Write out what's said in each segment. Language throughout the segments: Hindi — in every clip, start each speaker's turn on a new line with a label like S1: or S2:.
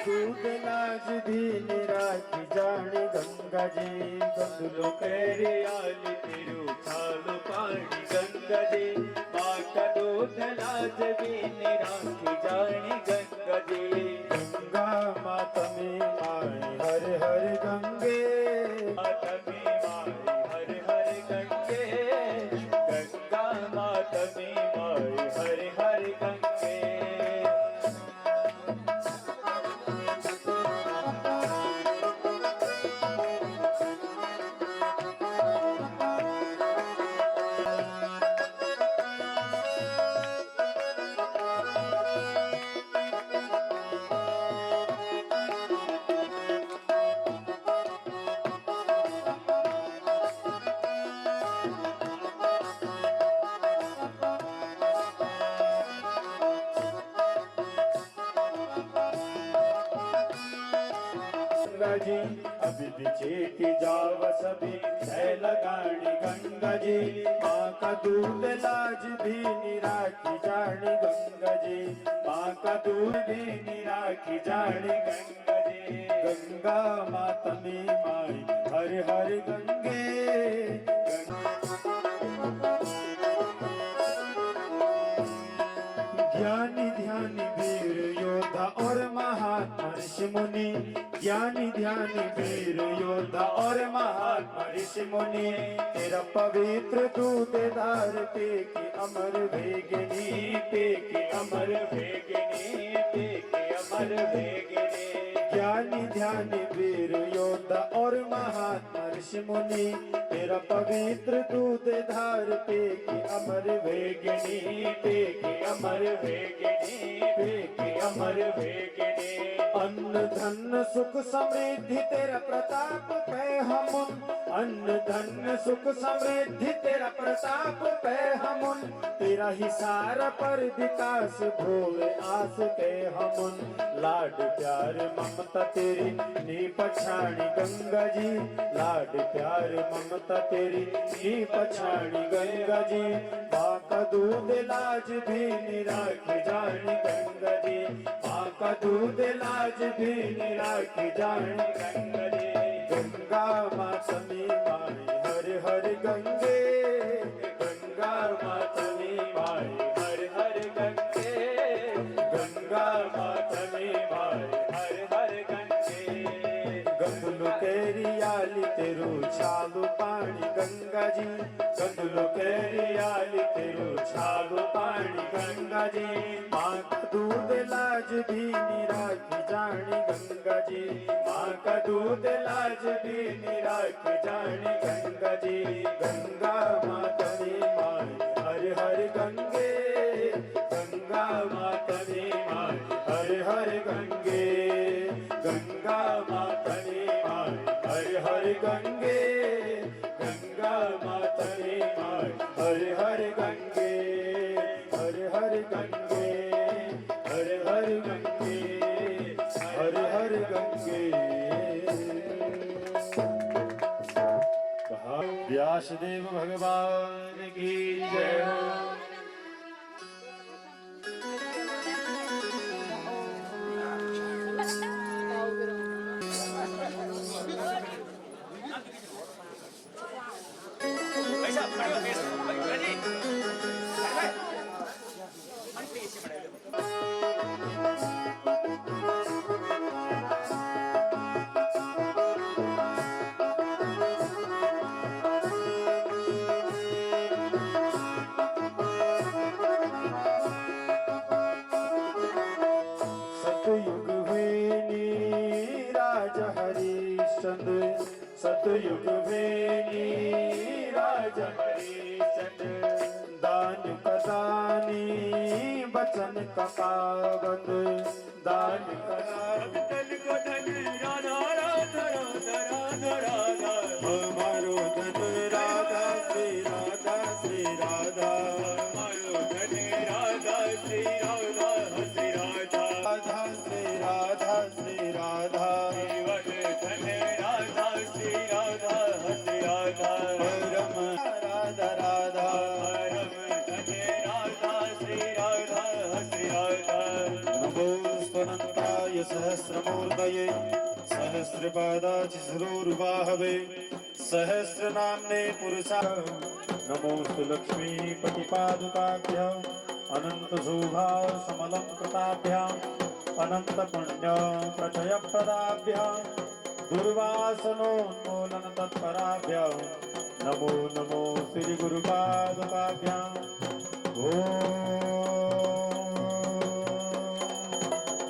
S1: दूध लाज भी निराखी जाने गंगा जी गंदलो
S2: पेरियाली तिरु छालु पानी गंगा जी माँ का दूध लाज भी निराखी जानी गंगा जी
S1: गंगा माता में माए हर हर गंगे
S2: माता में माई हर हर गंगे गंगा माता में माई हर हर गंगे
S1: गंगा जी अभी पीछे की जाव सभी है लगानी गंगा जी माँ का दूध लाज भी निराखी जानी गंगा जी माँ का दूध भी निराखी जानी गंगा जी गंगा माता में माई हर हर गंगे ज्ञानी ध्यानी वीर योद्धा और महात्मा ऋषि मुनि ज्ञानी ध्यानी वीर योद्धा और महात्मा ऋषि मुनि तेरा पवित्र दूध धार पे की अमर वेगिनी पे की अमर वेगिनी पे की अमर वेगिनी ज्ञानी ध्यानी वीर योद्धा और महात्मा ऋषि मुनि तेरा पवित्र दूध धार पे की अमर वेगिनी पे की अमर वेगिनी पे की अमर वेगिनी अन्न धन सुख समृद्धि तेरा प्रताप पे हम अन्न धन सुख समृद्धि तेरा प्रताप पे हम तेरा ही सारा पर विकास भोले आस के हम लाड प्यार ममता तेरी नी पछाणी गंगा जी लाड प्यार ममता तेरी नी पछाणी गंगा जी माँ का दूध लाज भी निराखी जानी गंगा जी माँ का दूध लाज भी निराखी जानी गंगा जी गंगा माता में माई हर हर गंगे गंगा माता में माई हर हर गंगे गंगा माता में माई हर हर गंगे गंदलो केरियाली तेरू छालू पानी गंगा जी गंदलो केरियाली तेरू छालू पानी गंगा जी माँ का दूध लाज भी निराखी जानी गंगा जी माँ का दूध लाज भी निराखी जानी गंगा जी गंगा माता में माई हर हर गंगे गंगा माता में माई हर हर गंगे गंगा माता में माई हर हर गंगे गंगा माता में माई हर हर गंगे हर हर गंगे हर हर गंगे हर हर गंगे कहा व्यासदेव भगवान की जय हो। सतयुग वेणी राजा हरिश्चंद्र सतयुग वेणी राजा हरिश्चंद्र दान कदानी बचन का पाबंद दान कदान को धन राधा राधा राधा राधा हमारो धन राधा श्री राधा श्री राधा हमारो धन राधा श्री राधा श्री राधा राधा श्री राधा श्री राधा धन राधा श्री राधा श्री राधा परम राधा राधा परम धन राधा श्री राधा श्री राधा नमो स्वनंताय सहस्र सहस्रमूर्तये सहस्रपादाचिशूर्वाहवे सहस्रनाम्ने पुरुषाय नमोस्तु लक्ष्मीपतिपादुकाभ्याम् अनन्तशोभासमलङ्कृताभ्याम् अनन्तपुण्यप्रचयप्रदाभ्याम् दुर्वासनोन्मूलनतत्पराभ्याम् नमो नमो श्रीगुरुपादुकाभ्याम् ॐ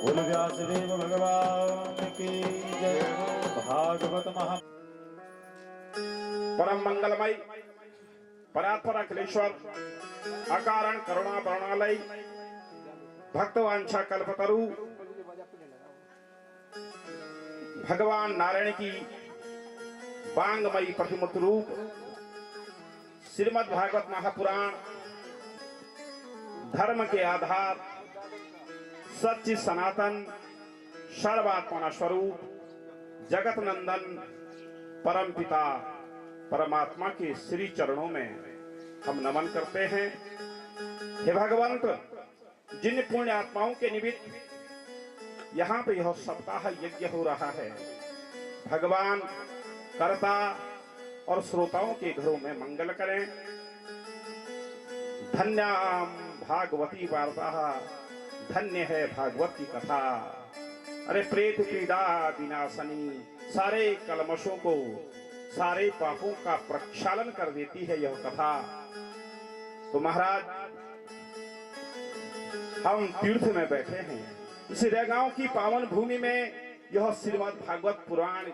S1: बोल व्यासदेव भगवान की जय। भागवत महा
S3: परम मंगलमय परात्पर अखिलेश्वर अकारण करुणा प्रणालय भक्तवांछा कल्पतरु भगवान नारायण की बांगमयी प्रतिमूर्ति रूप श्रीमद् भागवत महापुराण धर्म के आधार सच्ची सनातन सर्वात्मा स्वरूप जगत नंदन परम पिता परमात्मा के श्री चरणों में हम नमन करते हैं। हे भगवंत, जिन पुण्य आत्माओं के निमित्त यहाँ पे यह सप्ताह यज्ञ हो रहा है, भगवान कर्ता और श्रोताओं के घरों में मंगल करें। धन्याम भागवती वार्ता, धन्य है भागवत की कथा। अरे प्रेत पीड़ा विनाशनी, सारे कलमशों को सारे पापों का प्रक्षालन कर देती है यह कथा। तो महाराज, हम तीर्थ में बैठे हैं, इस गांव की पावन भूमि में यह श्रीमद् भागवत पुराण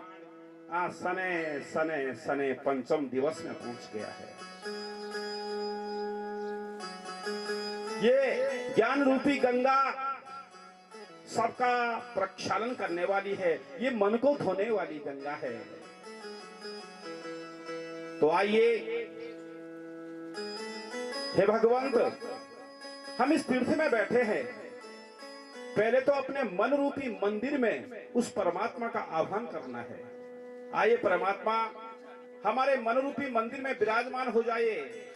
S3: सने सने सने पंचम दिवस में पहुंच गया है। ये ज्ञान रूपी गंगा सबका प्रक्षालन करने वाली है, ये मन को धोने वाली गंगा है। तो आइए हे भगवंत, हम इस तीर्थ में बैठे हैं, पहले तो अपने मन रूपी मंदिर में उस परमात्मा का आह्वान करना है। आइए परमात्मा हमारे मन रूपी मंदिर में विराजमान हो जाइए।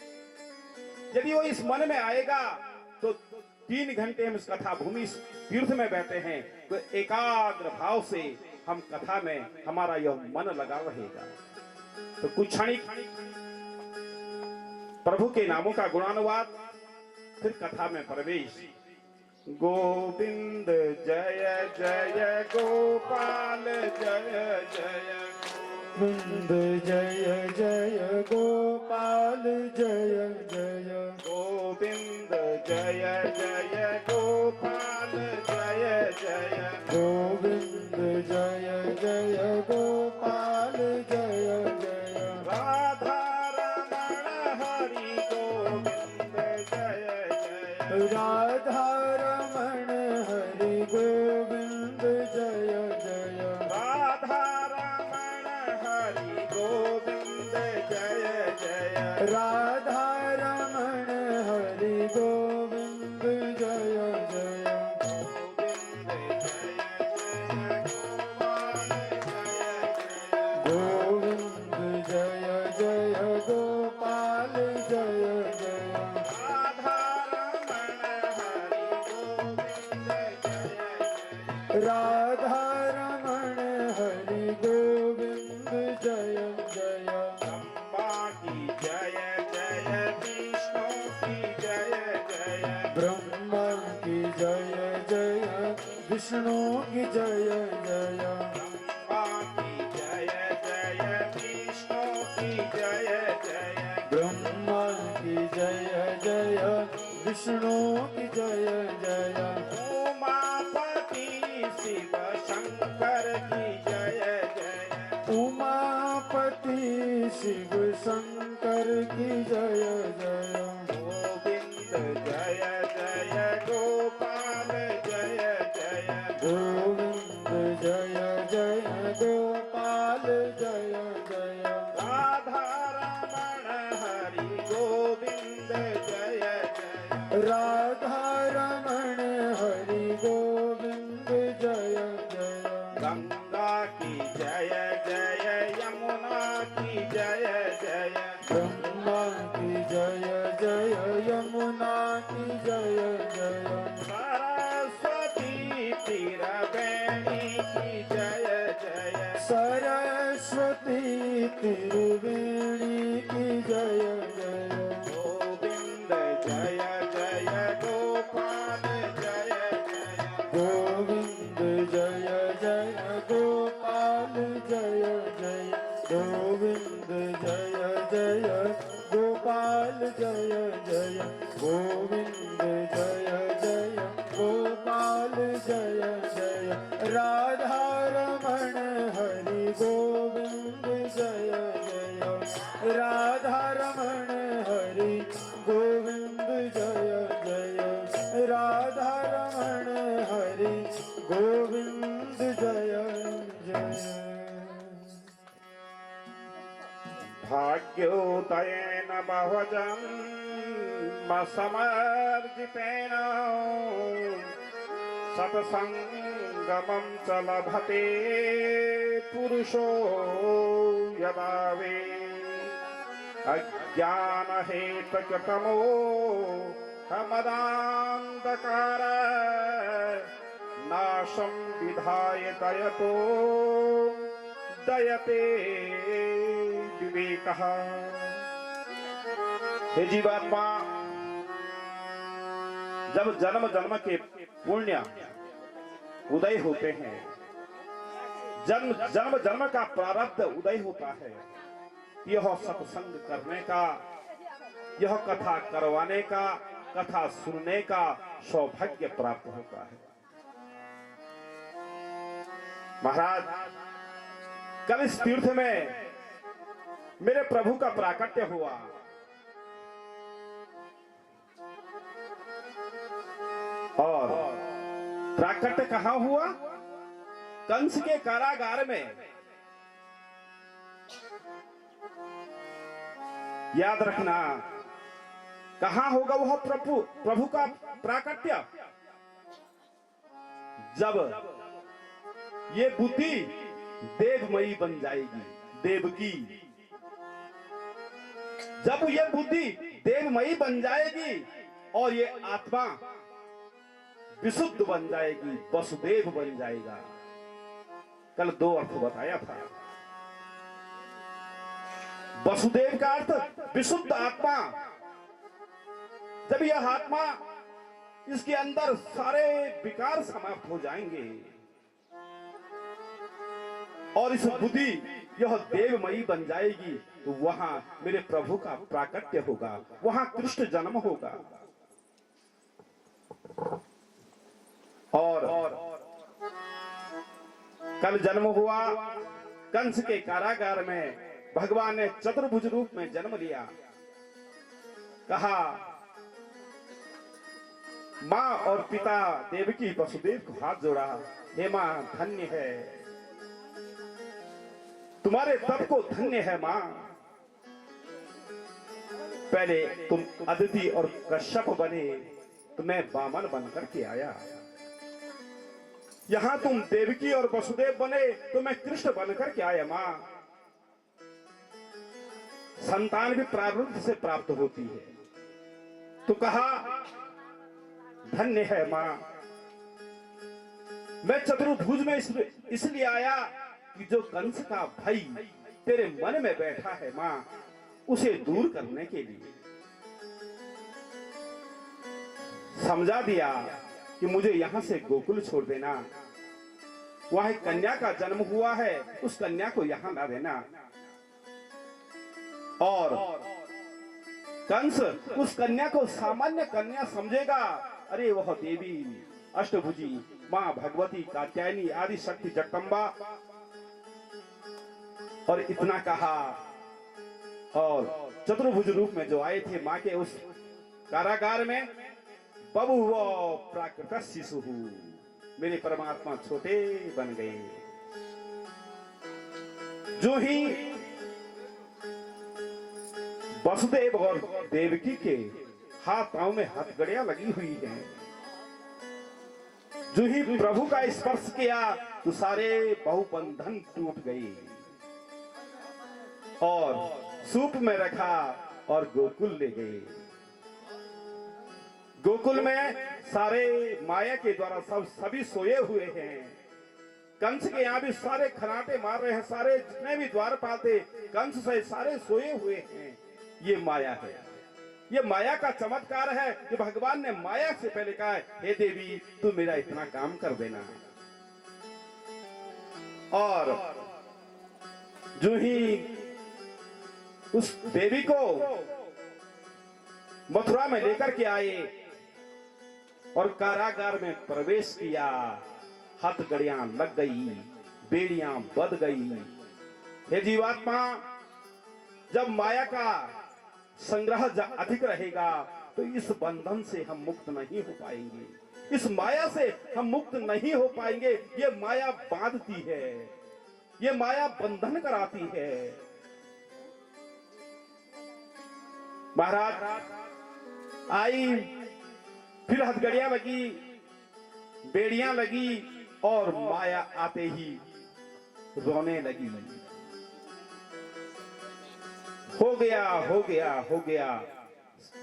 S3: यदि वो इस मन में आएगा तो 3 घंटे हम इस कथा भूमि तीर्थ में बैठे हैं, तो एकाग्र भाव से हम कथा में हमारा यह मन लगा रहेगा। तो कुछ क्षणिक प्रभु के नामों का गुणानुवाद, फिर कथा में प्रवेश। गोविंद जय जय गोपाल जय जय
S1: गोविंद जय जय गोपाल जय जय
S3: गोविंद जय जय गोपाल जय जय
S1: गोविंद जय जय गोपाल जय जय
S3: राधा रमण हरि गोविंद जय जय
S1: राधा रमण हरि गोविंद जय जय
S3: राधा रमण हरि गोविंद जय जय
S1: राधा रमण हरि गोविंद जय जय गोविंद जय जय गोपाल जय जय राधा रमण हरि गोविंद जय जय ब्रह्मा की जय जय विष्णु की जय जय ब्रह्मा की जय जय विष्णु की जय जय
S3: उमापति शिव शंकर की जय जय
S1: उमापति शिव शंकर की जय जय
S3: गोविंद जय जय गोपाल जय जय
S1: गोविंद जय जय गोपाल जय जय
S3: राधा रमण हरि गोविंद जय जय
S1: राधा रमण हरि गोविंद जय जय
S3: गंगा की जय जय यमुना की जय जय
S1: ब्रह्मा की जय जय यमुना की जय जय
S3: सरस्वती तीर बेणी
S1: त्रिवेणी की जय जय
S3: गोविंद जय जय गोपाल जय जय
S1: गोविंद जय जय गोपाल जय जय गोविंद जय जय गोपाल जय जय गोविंद जय जय गोपाल जय जय राधा रमण हरि गोविंद जय जय राधा रमण हरि गोविंद जय जय राधा रमण हरि गोविंद जय जय
S3: भाग्योदयेन बहुजन्म समर्जितेन सत्संगमं च लभते पुरुषो यदा वे अज्ञानहेतुकतमो मदान्धकार नाशं विधाय दयतो दयते विवेकः। हे जीवात्मा, जब जन्म जन्म के पुण्य उदय होते हैं, जन्म जन्म जन्म का प्रारब्ध उदय होता है, यह सत्संग करने का, यह कथा करवाने का, कथा सुनने का सौभाग्य प्राप्त होता है। महाराज, कल इस तीर्थ में मेरे प्रभु का प्राकट्य हुआ और प्राकट्य कहां हुआ? कंस के कारागार में। याद रखना, कहां होगा वह प्रभु का प्राकट्य? जब ये बुद्धि देवमयी बन जाएगी, देव की। जब ये बुद्धि देवमयी बन जाएगी और ये आत्मा विशुद्ध बन जाएगी, वसुदेव बन जाएगा। कल दो अर्थ बताया था। वसुदेव का अर्थ विशुद्ध आत्मा। जब यह आत्मा, इसके अंदर सारे विकार समाप्त हो जाएंगे और इस बुद्धि यह देवमयी बन जाएगी, तो वहां मेरे प्रभु का प्राकट्य होगा, वहां कृष्ण जन्म होगा। और कल जन्म हुआ कंस के कारागार में। भगवान ने चतुर्भुज रूप में जन्म लिया। कहा, मां और पिता देवकी वसुदेव को हाथ जोड़ा, हे मां, धन्य है तुम्हारे तप को, धन्य है मां। पहले तुम अदिति और कश्यप बने, तो मैं वामन बनकर के आया। यहां तुम देवकी और वसुदेव बने, तो मैं कृष्ण बनकर के आया। मां, संतान भी प्रारब्ध से प्राप्त होती है, तो कहा धन्य है मां। मैं चतुर्भुज में इसलिए आया कि जो कंस का भय तेरे मन में बैठा है मां, उसे दूर करने के लिए समझा दिया कि मुझे यहां से गोकुल छोड़ देना। वहां एक कन्या का जन्म हुआ है, उस कन्या को यहां ला देना। और कंस उस कन्या को सामान्य कन्या समझेगा। अरे वह देवी अष्टभुजी मां भगवती, कात्यायनी, आदि शक्ति, जगदम्बा। और इतना कहा, और चतुर्भुज रूप में जो आए थे मां के उस कारागार में, बभूव प्राकृत शिशु, मेरे परमात्मा छोटे बन गए। जो ही वसुदेव और देवकी के हाथ पांव में हथकड़ियां लगी हुई हैं, जो ही प्रभु का स्पर्श किया, तो सारे बहुबंधन टूट गए और सूप में रखा और गोकुल ले गए। गोकुल में सारे माया के द्वारा सभी सोए हुए हैं। कंस के यहाँ भी सारे खराटे मार रहे हैं, सारे जितने भी द्वारपाल थे कंस से सारे सोए हुए हैं। ये माया है, ये माया का चमत्कार है कि भगवान ने माया से पहले कहा है, हे देवी तू मेरा इतना काम कर देना। और जो ही उस देवी को मथुरा में लेकर के आए और कारागार में प्रवेश किया, हथकड़ियां लग गई, बेड़ियां बंध गई। हे जीवात्मा, जब माया का संग्रह अधिक रहेगा तो इस बंधन से हम मुक्त नहीं हो पाएंगे, इस माया से हम मुक्त नहीं हो पाएंगे। ये माया बांधती है, ये माया बंधन कराती है। महाराज आई, फिर हथकड़ियां लगी, बेड़ियां लगी और माया आते ही रोने लगी। हो गया, हो गया, हो गया।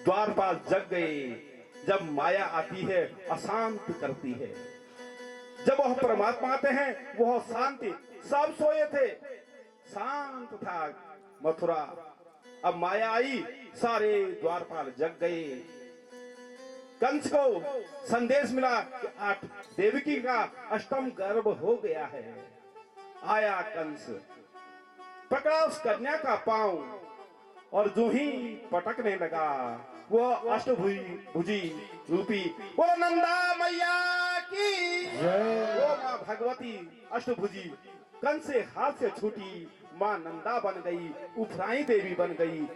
S3: द्वारपाल जग गए। जब माया आती है अशांत करती है, जब वह परमात्मा आते हैं वह शांति। सब सोए थे, शांत था मथुरा। अब माया आई, सारे द्वारपाल जग गए। कंस को संदेश मिला कि देवकी का अष्टम गर्भ हो गया है। आया कंस, पकड़ा उस कन्या का पांव और जो ही पटकने लगा वो अष्टभुजी रूपी वो नंदा मैया की वो मां भगवती अष्टभुजी कंस से हाथ से छूटी, मां नंदा बन गई, उफराई देवी बन गई,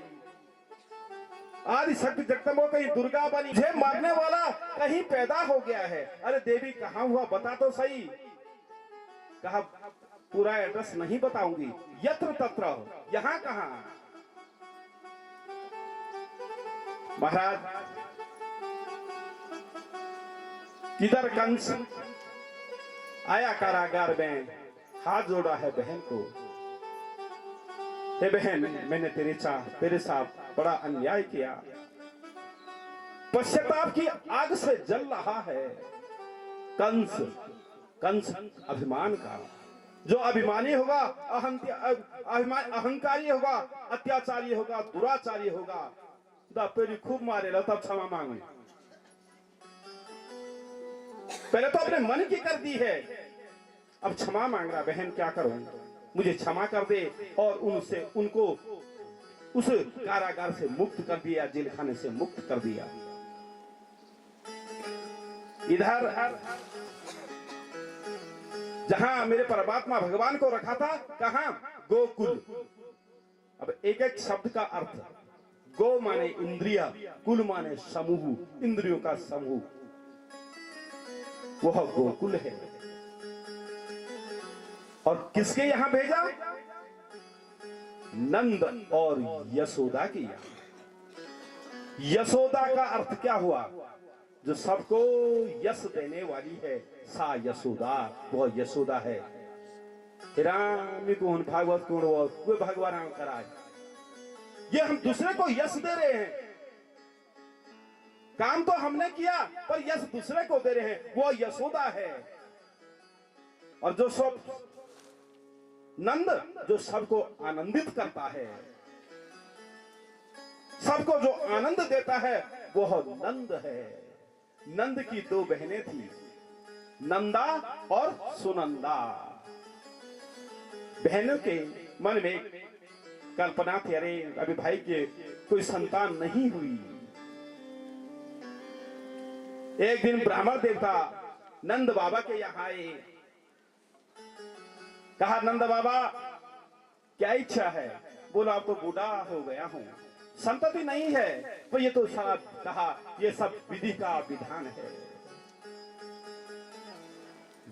S3: आदि शक्ति जगदम्बा कहीं दुर्गा बनी। मुझे मारने वाला कहीं पैदा हो गया है। अरे देवी कहाँ हुआ बता तो सही। कहा पूरा एड्रेस नहीं बताऊंगी, यत्र तत्र, यहाँ कहाँ। महाराज किधर कंस आया कारागार में, हाथ जोड़ा है बहन को। हे बहन, मैंने तेरे साथ बड़ा अन्याय किया, पश्चाताप की आग से जल रहा है। कंस अभिमान का, जो अभिमानी होगा, अहंकारी होगा, अत्याचारी होगा, दुराचारी होगा, पेरी खूब मारेगा तब क्षमा मांगे। पहले तो अपने मन की कर दी है, अब क्षमा मांग रहा। बहन क्या करूं, मुझे क्षमा कर दे। और उनको उस कारागार से मुक्त कर दिया, जेल खाने से मुक्त कर दिया। इधर जहां मेरे परमात्मा भगवान को रखा था, कहां? गोकुल। अब एक एक शब्द का अर्थ, गो माने इंद्रिया, कुल माने समूह, इंद्रियों का समूह, वह गोकुल है। और किसके यहां भेजा? नंद और यशोदा के यहां। यशोदा का अर्थ क्या हुआ? जो सबको यश देने वाली है, सा यशोदा, वह यशोदा है। राम कौन भागवत कौन वो भगवान राम कराए। ये हम दूसरे को यश दे रहे हैं, काम तो हमने किया पर यश दूसरे को दे रहे हैं, वो यशोदा है। और जो सब नंद, जो सबको आनंदित करता है, सबको जो आनंद देता है, वह नंद है। नंद की दो बहनें थी, नंदा और सुनंदा। बहनों के मन में कल्पना थी, अरे अभी भाई के कोई संतान नहीं हुई। एक दिन ब्राह्मण देवता नंद बाबा के यहाँ आए। कहा नंद बाबा क्या इच्छा है? बोला अब तो बूढ़ा हो गया हूं, संतति नहीं है। तो ये तो सब कहा ये सब विधि का विधान है।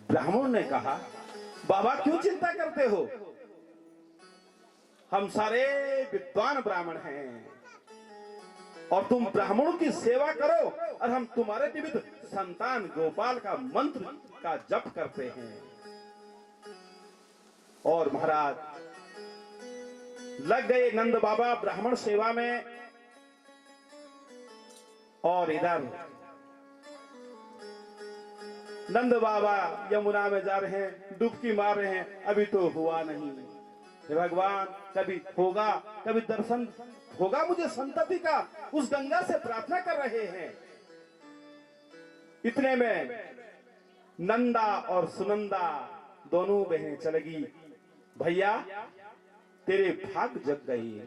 S3: ब्राह्मण ने कहा बाबा क्यों चिंता करते हो, हम सारे विद्वान ब्राह्मण हैं और तुम ब्राह्मणों की सेवा करो और हम तुम्हारे निमित्त संतान गोपाल का मंत्र का जप करते हैं। और महाराज लग गए नंद बाबा ब्राह्मण सेवा में। और इधर नंद बाबा यमुना में जा रहे हैं, डुबकी मार रहे हैं, अभी तो हुआ नहीं। हे भगवान, कभी होगा, कभी दर्शन होगा मुझे संतति का, उस गंगा से प्रार्थना कर रहे हैं। इतने में नंदा और सुनंदा दोनों बहनें चलेगी। भैया तेरे भाग जग गई।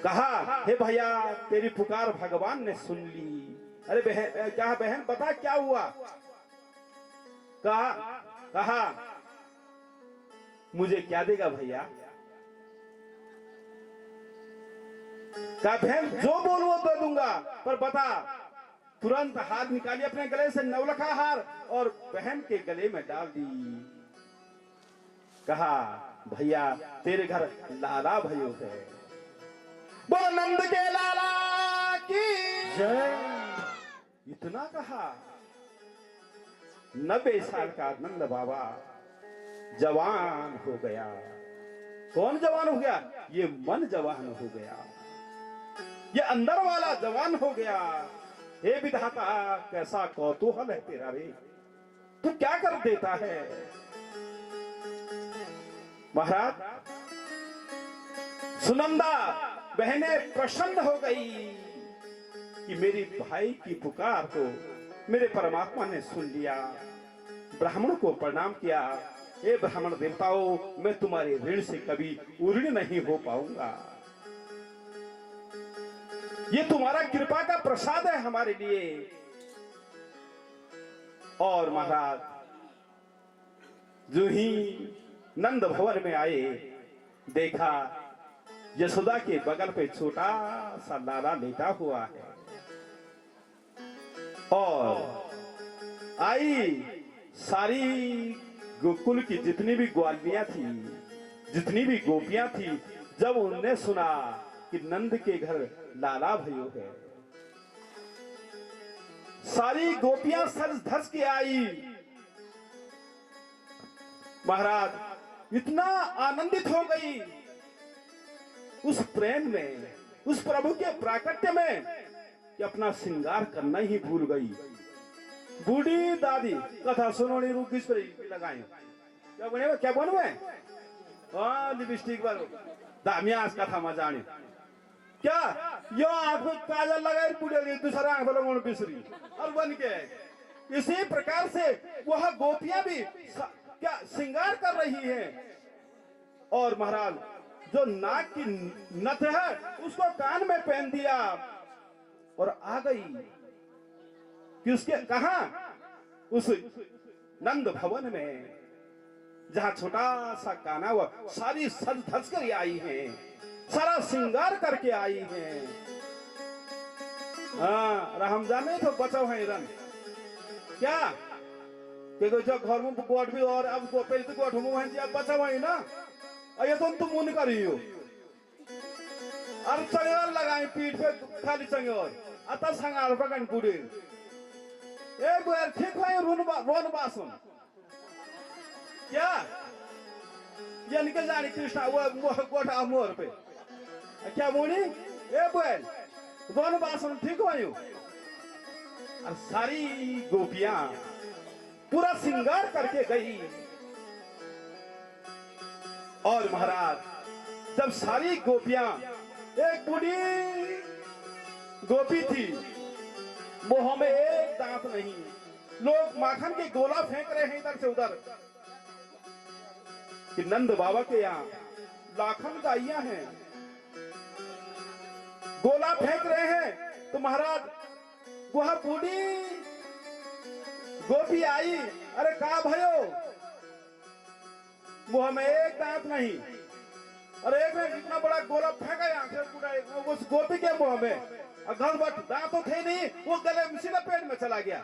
S3: कहा, हे भैया तेरी पुकार भगवान ने सुन ली। अरे बहन, क्या बहन बता क्या हुआ? कहा मुझे क्या देगा भैया? कहा बहन जो बोलूं वो दे दूंगा, पर बता। तुरंत हाथ निकाली अपने गले से नवलखा हार और बहन के गले में डाल दी। कहा भैया तेरे घर लाला भयो है। बोल नंद के लाला की जय। इतना कहा, 90 साल का नंद बाबा जवान हो गया। कौन जवान हो गया? ये मन जवान हो गया, ये अंदर वाला जवान हो गया। हे विधाता, कैसा कौतूहल है तेरा रे, तू क्या कर देता है? महाराज, सुनंदा बहने प्रसन्न हो गई कि मेरी भाई की पुकार को मेरे परमात्मा ने सुन लिया। ब्राह्मण को प्रणाम किया। हे ब्राह्मण देवताओं, मैं तुम्हारे ऋण से कभी उऋण नहीं हो पाऊंगा। ये तुम्हारा कृपा का प्रसाद है हमारे लिए। और महाराज जो ही नंद भवन में आए, देखा यशोदा के बगल पे छोटा सा लाला लेटा हुआ है। और आई सारी गोकुल की जितनी भी ग्वालियां थी, जितनी भी गोपियां थी, जब उनने सुना कि नंद के घर लाला भयो है, सारी गोपियां सज धज के आई। महाराज इतना आनंदित हो गई उस प्रेम में, उस प्रभु के प्राकट्य में, कि अपना श्रृंगार करना ही भूल गई। बूढ़ी दादी कथा सुनोनी रूपीश्वरी लगाए क्या बनवे लिपस्टिक वालो दामियास कथा में जाने क्या यो आंख में काजल लगाए पूरे दूसरा आंख लगाने बिसरी और बन के। इसी प्रकार से वह गोपियां भी क्या श्रृंगार कर रही हैं। और महाराज जो नाक की नथ है उसको कान में पहन दिया और आ गई कि उसके कहा उस नंद भवन में जहां छोटा सा काना हुआ, सारी सज धज कर आई है, सारा श्रृंगार करके आई है। हाँ हम जाने तो बचाओ है रन क्या जो घर में गोट भी और अब पहले तो गोट अब बचाओ है ना। ये तो तुम मुन करी हो और चंगेर लगाए पीठ पे खाली चंगेर आता संगार पकड़ पूरे एक बार ठीक है रोन बासन क्या ये निकल जाने कृष्णा वो गोटा मोर पे क्या मोनी ए बोल रोन बासन ठीक है। और सारी गोपियां पूरा श्रृंगार करके गई। और महाराज जब सारी गोपियां, एक बूढ़ी गोपी थी, मुंह में एक दांत नहीं, लोग माखन के गोला फेंक रहे हैं इधर से उधर कि नंद बाबा के यहाँ लाखन गाइयां हैं, गोला फेंक रहे हैं। तो महाराज वह बूढ़ी गोपी आई, अरे कहा भयो मुंह में एक दांत नहीं, और एक ने इतना बड़ा गोला फेंका यहाँ से पूरा उस गोपी के मुंह में, और घर बट दांत तो थे नहीं, वो गले सीधा पेट में चला गया।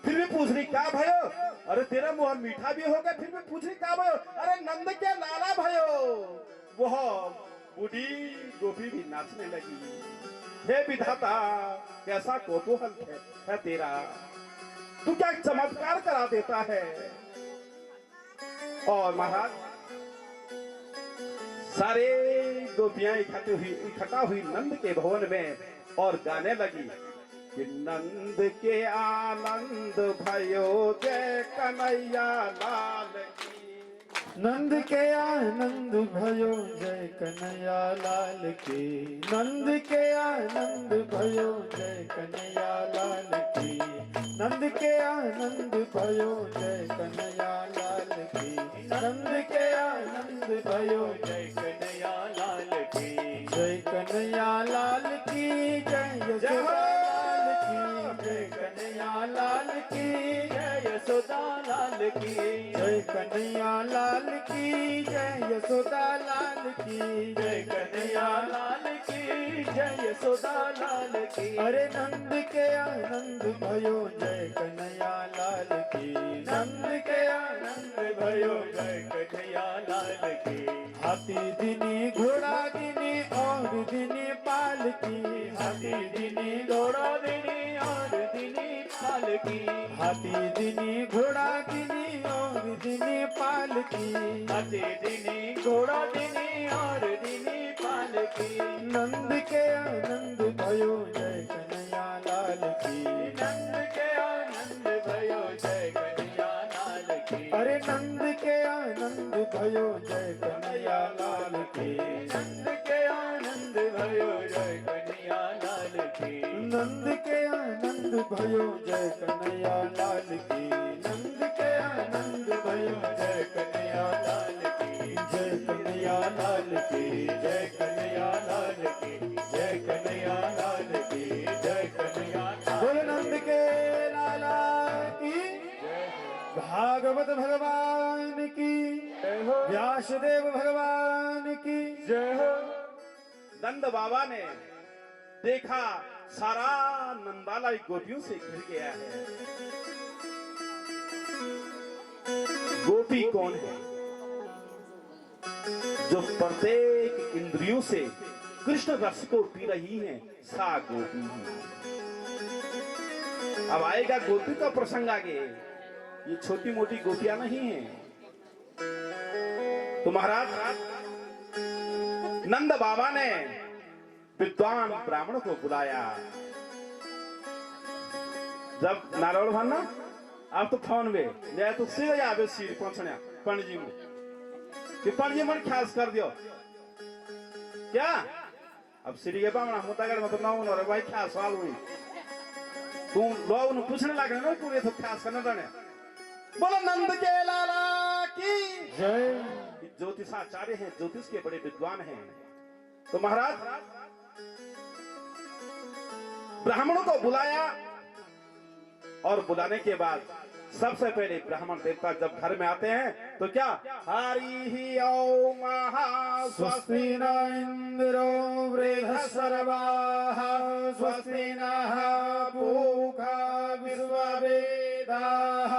S3: फिर भी पूछ रही क्या भयो, अरे तेरा मुंह मीठा भी हो गया, फिर भी पूछ रही क्या भयो, अरे नंद के लाला भयो। वह बूढ़ी गोपी भी नाचने लगी। हे विधाता, कैसा कौतूहल है तेरा, तू क्या चमत्कार करा देता है। और महाराज सारे गोपियां इकट्ठा हुई नंद के भवन में और गाने लगी कि नंद के आनंद भयो जय कन्हैया लाल की।
S1: नंद के आनंद भयो जय कन्हैया लाल की। नंद के आनंद भयो जय कन्हैया लाल की। नंद के आनंद भयो जय कन्हैया लाल की। नंद के आनंद भयो
S2: जय कन्हैया लाल की।
S1: जय कन्हैया लाल की जय यशोदा लाल की। जय कन्हैया लाल की
S2: जय यशोदा लाल की।
S1: जय कन्हैया लाल की जय यशोदा लाल की।
S2: जय कन्हैया लाल की। जय यशोदा लाल की।
S1: अरे नंद के आनंद भयो जय कन्हैया लाल की। नंद के आनंद भयो
S2: जय कन्हैया लाल की।
S1: हाथी दिनी घोड़ा दिनी और दिनी पालकी। हाथी दिनी
S2: घोड़ा दिनी और दिनी पालकी।
S1: हाथी दिनी घोड़ा दिनी और दिनी पालकी।
S2: हाथी दिनी घोड़ा दिनी और दिनी पालकी।
S1: नंद के आनंद भयो जय कन्हैया लाल की।
S2: नंद के आनंद भयो जय कन्हैया लाल की।
S1: अरे नंद के आनंद भयो जय कन्हैया लाल की।
S2: नंद के आनंद भयो जय कन्हैया लाल की।
S1: नंद के आनंद भयो जय कन्हैया लाल की। नंद के आनंद भयो जय कन्हैया लाल की। जय कन्हैया लाल की। जय कन्हैया लाल की। जय कन्हैया लाल की। जय कन्हैया बोल नंद के लाला की। भागवत भगवान की।
S2: जय हो।
S1: व्यासदेव भगवान की
S2: जय हो।
S3: नंद बाबा ने देखा सारा नंदाला गोपियों से घिर गया है। गोपी कौन है? जो प्रत्येक इंद्रियों से कृष्ण रस को पी रही है, सा गोपी है। अब आएगा गोपी का प्रसंग आगे। ये छोटी मोटी गोपियां नहीं है। तो महाराज नंद बाबा ने विद्वान ब्राह्मण को बुलाया। जब नारायण भन्ना आप तो फोन में ले तो सीधे आवे सीर पहुंचने पंडित जी में कि पंडित जी मन ख्यास कर दियो क्या। अब सीरी के बामणा मुतागर मतलब ना उन्होंने भाई ख्यास वाल हुई तू लोग उन्हें पूछने लगे ना पूरे तो ख्यास करने देने। बोलो नंद के लाला की
S1: जय।
S3: ज्योतिषाचार्य हैं, ज्योतिष के बड़े विद्वान हैं। तो महाराज ब्राह्मणों को बुलाया और बुलाने के बाद सबसे पहले ब्राह्मण देवता जब घर में आते हैं तो क्या हरि ही ओ महा
S1: स्वस्ति न इंद्रो वृहस्पतिर्वाः स्वस्ति नः पूषा विश्ववेदाः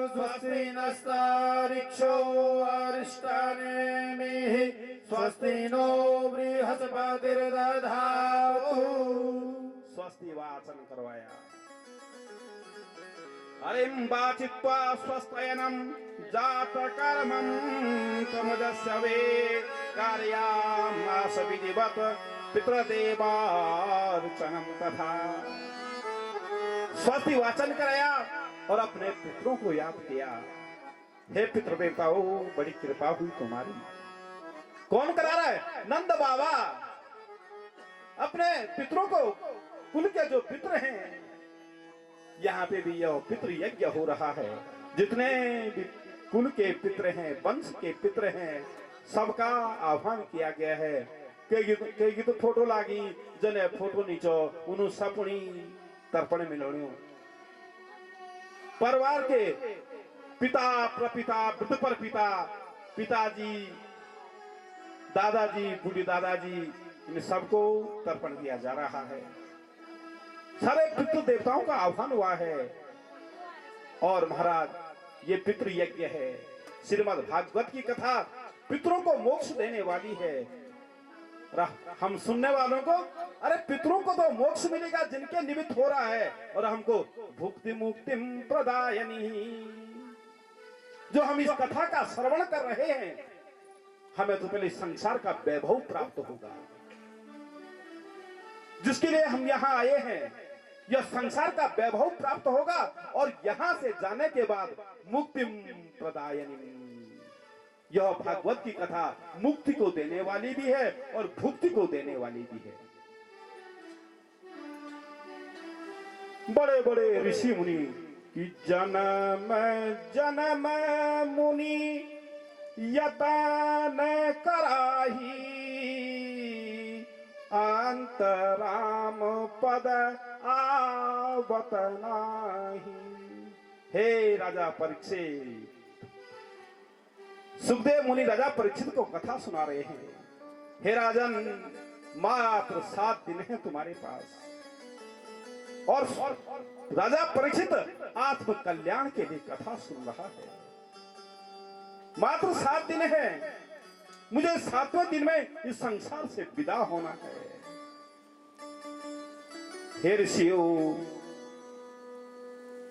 S1: स्वस्ति नस्तारिक्षो अरिष्टनेमिः स्वस्ति नो बृहस्पतिर्दधातु।
S3: स्वस्ति वाचन करवाया। हरिं वाचित्वा स्वस्त्ययनं जात कर्मं तमुदस्य वे कार्यामास विधिवत पितृदेवार्चनं तथा। स्वस्ति वाचन कराया और अपने पितरों को याद किया। हे पितृदेवताओं, बड़ी कृपा हुई तुम्हारी। कौन करा रहा है? नंद बाबा अपने पितरों को, कुल के जो पितर हैं, यहाँ पे भी यह पितृ यज्ञ हो रहा है। जितने भी कुल के पितर हैं, वंश के पितर हैं, सबका आह्वान किया गया है। कई तो फोटो लागी जने फोटो नीचो उन्होंने सपुनी तर्पण मिलोणियों। परिवार के पिता प्रपिता वृद्ध पर पिता, पिताजी, दादाजी, बूढ़ी दादाजी, इन सबको तर्पण दिया जा रहा है। सारे पितृ देवताओं का आह्वान हुआ है। और महाराज ये पितृ यज्ञ है। श्रीमद् भागवत की कथा पितरों को मोक्ष देने वाली है। हम सुनने वालों को, अरे पितरों को तो मोक्ष मिलेगा जिनके निमित्त हो रहा है, और हमको भुक्ति मुक्तिम प्रदायनी, जो हम इस कथा का श्रवण कर रहे हैं, हमें तो पहले संसार का वैभव प्राप्त होगा। जिसके लिए हम यहाँ आए हैं, यह संसार का वैभव प्राप्त होगा और यहाँ से जाने के बाद मुक्ति प्रदायनी। यह भागवत की कथा मुक्ति को देने वाली भी है और भुक्ति को देने वाली भी है। बड़े बड़े ऋषि मुनि कि जन्म जन्म मुनि यतन कराही, अंतराम पद आवत नाही। हे राजा परीक्षित, सुखदेव मुनि राजा परीक्षित को कथा सुना रहे हैं। हे राजन, मात्र 7 दिन है तुम्हारे पास और राजा परीक्षित आत्म कल्याण के लिए कथा सुन रहा है। मात्र 7 दिन है, मुझे 7वें दिन में इस संसार से विदा होना है। हे ऋषियों,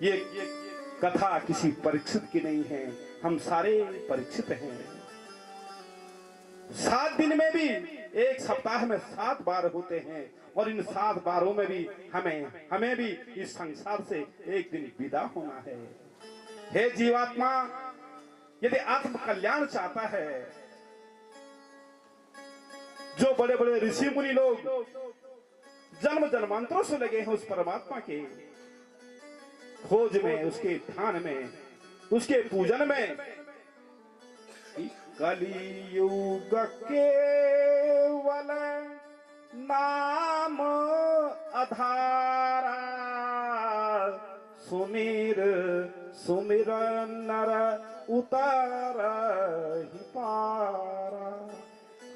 S3: ये कथा किसी परीक्षित की नहीं है, हम सारे परीक्षित हैं। 7 दिन में भी एक सप्ताह में 7 बार होते हैं और इन 7 बारों में भी हमें भी इस संसार से एक दिन विदा होना है। हे जीवात्मा, यदि आत्म कल्याण चाहता है, जो बड़े बड़े ऋषि मुनि लोग जन्म जन्मांतरों से लगे हैं उस परमात्मा के खोज में, उसके ध्यान में, उसके पूजन में, कलियुग केवल नाम आधारा, सुमिर सुमिर नर उतर ही पारा।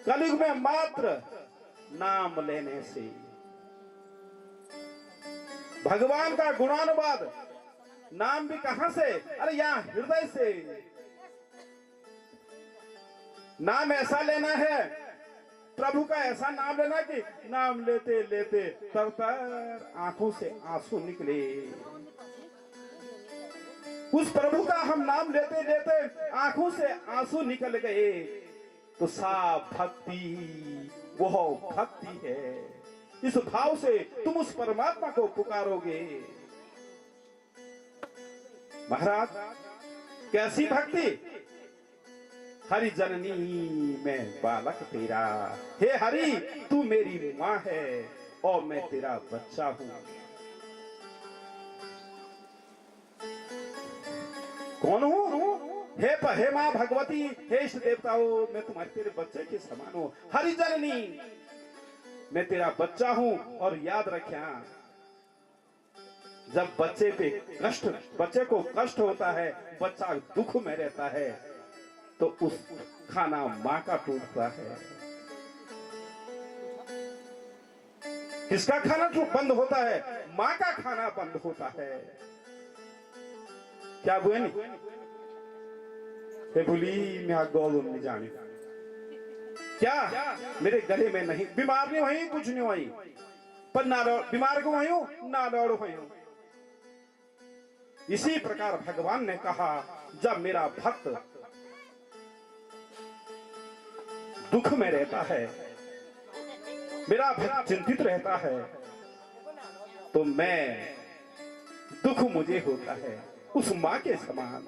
S3: कलियुग में मात्र नाम लेने से भगवान का गुणानुवाद, नाम भी कहां से, अरे यहां हृदय से। नाम ऐसा लेना है, प्रभु का ऐसा नाम लेना कि नाम लेते लेते तर आंखों से आंसू निकले। उस प्रभु का हम नाम लेते लेते आंखों से आंसू निकल गए तो साफ भक्ति वह भक्ति है। इस भाव से तुम उस परमात्मा को पुकारोगे। महाराज, कैसी भक्ति? हरि जननी में बालक तेरा, हे हरि तू मेरी माँ है और मैं तेरा बच्चा हूं। कौन हूं? हे माँ भगवती, हे इष्ट देवताओं, मैं तुम्हारे तेरे बच्चे के समान हूं। हरि जननी, मैं तेरा बच्चा हूं। और याद रखना, जब बच्चे को कष्ट होता है, बच्चा दुख में रहता है, तो उस खाना मां का टूटता है। किसका खाना बंद होता है? मां का खाना बंद होता है। क्या बुआ नहीं? बोली मैं गोल में जाने क्या मेरे गले में नहीं, बीमार नहीं हुई, कुछ नहीं हुई, पर ना बीमार को हुई हूं ना दौड़ हुई हूं। इसी प्रकार भगवान ने कहा, जब मेरा भक्त दुख में रहता है, मेरा भक्त चिंतित रहता है, तो मैं दुख मुझे होता है उस मां के समान।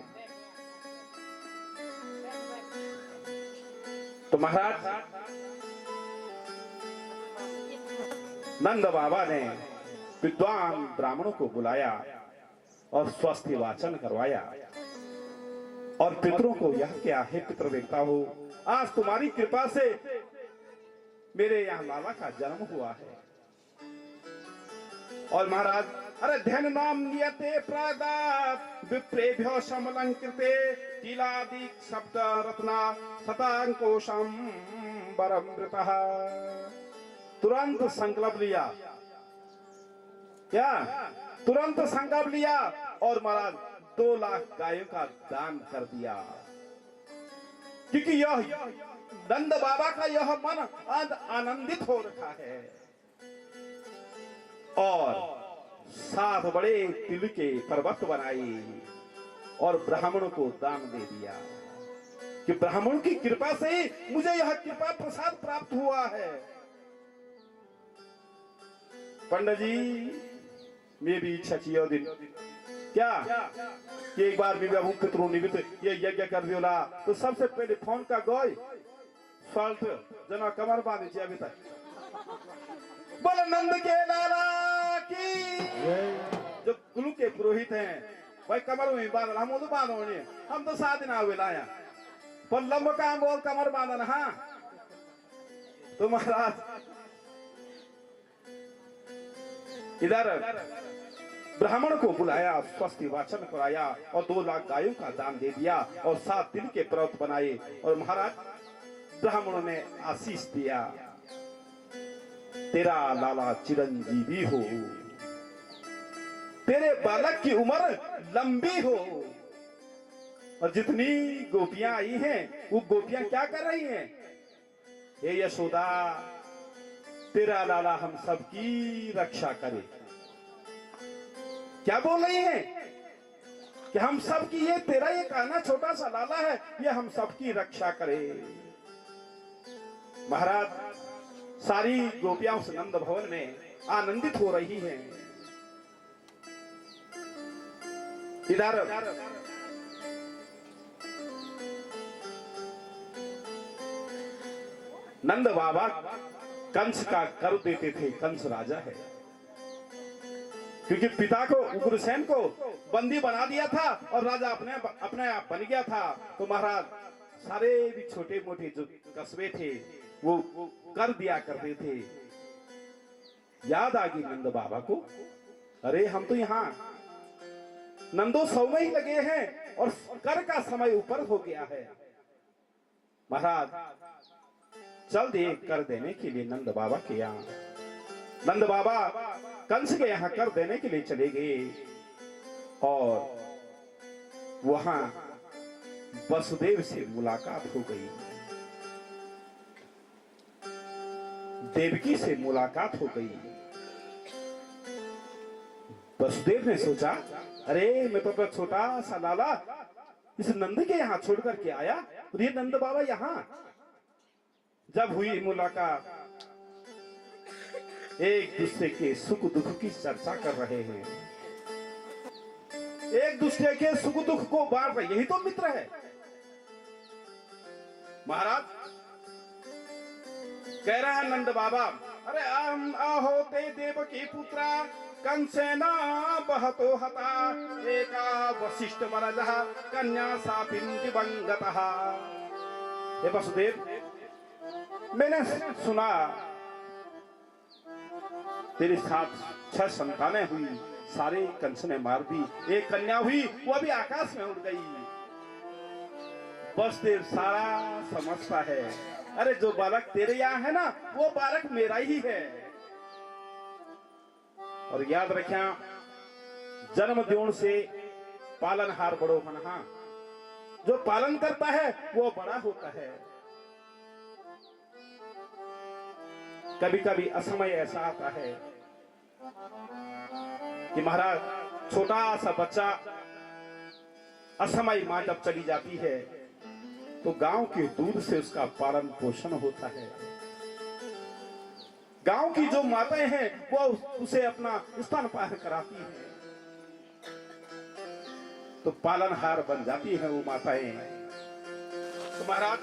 S3: तो महाराज, नंद बाबा ने विद्वान ब्राह्मणों को बुलाया और स्वास्थ्य वाचन करवाया और पितरों को यह क्या है, पितर देवता हो, आज तुम्हारी कृपा से मेरे यहाँ लाला का जन्म हुआ है। और महाराज, अरे धन नाम नियते प्रादात विप्रेभ्यो समलंकृते तिलादि शब्द रत्ना शतांकोशम बरमृतः। तुरंत संकल्प लिया, क्या तुरंत संकल्प लिया और महाराज 2 लाख गायों का दान कर दिया। क्योंकि यह नंद बाबा का यह मन आनंदित हो रखा है। और 7 बड़े तिल के पर्वत बनाई और ब्राह्मणों को दान दे दिया कि ब्राह्मण की कृपा से ही मुझे यह कृपा प्रसाद प्राप्त हुआ है। पंडित जी, मैं भी इच्छा चाहिए दिन क्या कि एक बार भी बाबू पितरों निमित्त ये यज्ञ कर दियोला तो सबसे पहले फोन का गोय सॉल्ट जना कमर बांधी थी अभी तक बोले नंद के लाला की जो गुरु के पुरोहित हैं भाई कमर में बांध हम तो बांधो नहीं हम तो 7 दिन आवे लाया पर लंब काम बोल कमर बांधना हाँ तो महाराज इधर ब्राह्मण को बुलाया स्वस्ति वाचन कराया और 2 लाख गायों का दान दे दिया और 7 दिन के व्रत बनाए और महाराज ब्राह्मणों ने आशीष दिया तेरा लाला चिरंजीवी हो तेरे बालक की उम्र लंबी हो और जितनी गोपियां आई हैं वो गोपियां क्या कर रही हैं हे यशोदा तेरा लाला हम सबकी रक्षा करे क्या बोल रही हैं कि हम सबकी ये तेरा ये काना छोटा सा लाला है ये हम सबकी रक्षा करे महाराज सारी गोपियां उस नंद भवन में आनंदित हो रही हैं इधर नंद बाबा कंस का कर देते थे कंस राजा है क्योंकि पिता को उग्रसेन को बंदी बना दिया था और राजा अपने आप बन गया था तो महाराज सारे भी छोटे मोटे जो कस्बे थे वो कर दिया करते थे याद आ गई नंद बाबा को अरे हम तो यहाँ नंदोत्सव में ही लगे हैं और कर का समय ऊपर हो गया है महाराज चल दे कर देने के लिए नंद बाबा के यहाँ नंद बाबा कंस के यहाँ कर देने के लिए चले गए और वहां वसुदेव से मुलाकात हो गई देवकी से मुलाकात हो गई वसुदेव ने सोचा अरे मैं तो अपना छोटा सा लाला इस नंद के यहाँ छोड़ करके आया और ये नंद बाबा यहाँ जब हुई मुलाकात एक दूसरे के सुख दुख की चर्चा कर रहे हैं एक दूसरे के सुख दुख को बांट रहे यही तो मित्र है महाराज कह रहा है नंद बाबा अरे आहो ते देव की पुत्रा कंसेना बहतो हता एका वशिष्ठ वरजः कन्या सापिन दिवंगतः हे वसुदेव मैंने सुना तेरे साथ 6 संतानें हुई सारे कंस ने मार दी एक कन्या हुई वो भी आकाश में उड़ गई बस देव सारा समझता है अरे जो बालक तेरे यहाँ है ना वो बालक मेरा ही है और याद रखिया जन्म द्योण से पालनहार बड़ो बनहा जो पालन करता है वो बड़ा होता है कभी कभी असमय ऐसा आता है कि महाराज छोटा सा बच्चा असमय मां जब चली जाती है तो गांव के दूध से उसका पालन पोषण होता है गांव की जो माताएं हैं वो उसे अपना स्तन पान कराती है तो पालनहार बन जाती है वो माताएं तो महाराज